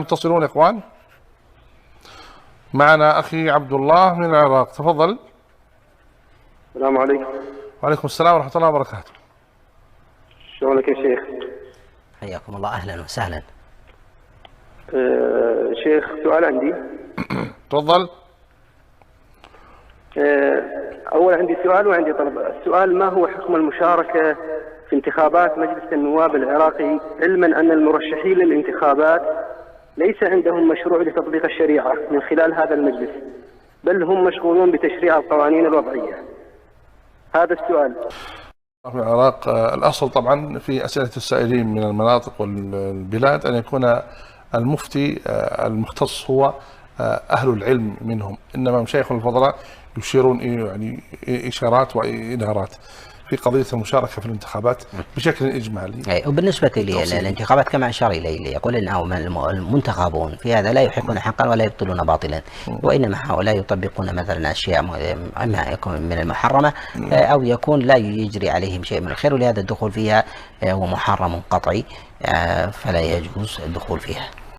متصلون يا إخوان. معنا أخي عبد الله من العراق، تفضل. السلام عليكم. وعليكم السلام ورحمة الله وبركاته. شلونك يا شيخ؟ حياكم الله، أهلا وسهلا. شيخ سؤال عندي. تفضل. أول عندي سؤال وعندي طلب. السؤال: ما هو حكم المشاركة في انتخابات مجلس النواب العراقي، علما أن المرشحين للانتخابات ليس عندهم مشروع لتطبيق الشريعة من خلال هذا المجلس، بل هم مشغولون بتشريع القوانين الوضعية؟ هذا السؤال. في العراق الأصل طبعا في أسئلة السائلين من المناطق والبلاد أن يكون المفتي المختص هو أهل العلم منهم، إنما مشايخ الفضلاء يشيرون يعني إشارات وإنارات في قضية المشاركة في الانتخابات بشكل إجمالي. وبالنسبة للانتخابات كما أشار إليه، يقول أن المنتخبون في هذا لا يحقون حقا ولا يبطلون باطلا، وإنما هؤلاء يطبقون مثلا أشياء إما يكون من المحرمة أو يكون لا يجري عليهم شيء من الخير، ولهذا الدخول فيها هو محرم قطعي، فلا يجوز الدخول فيها.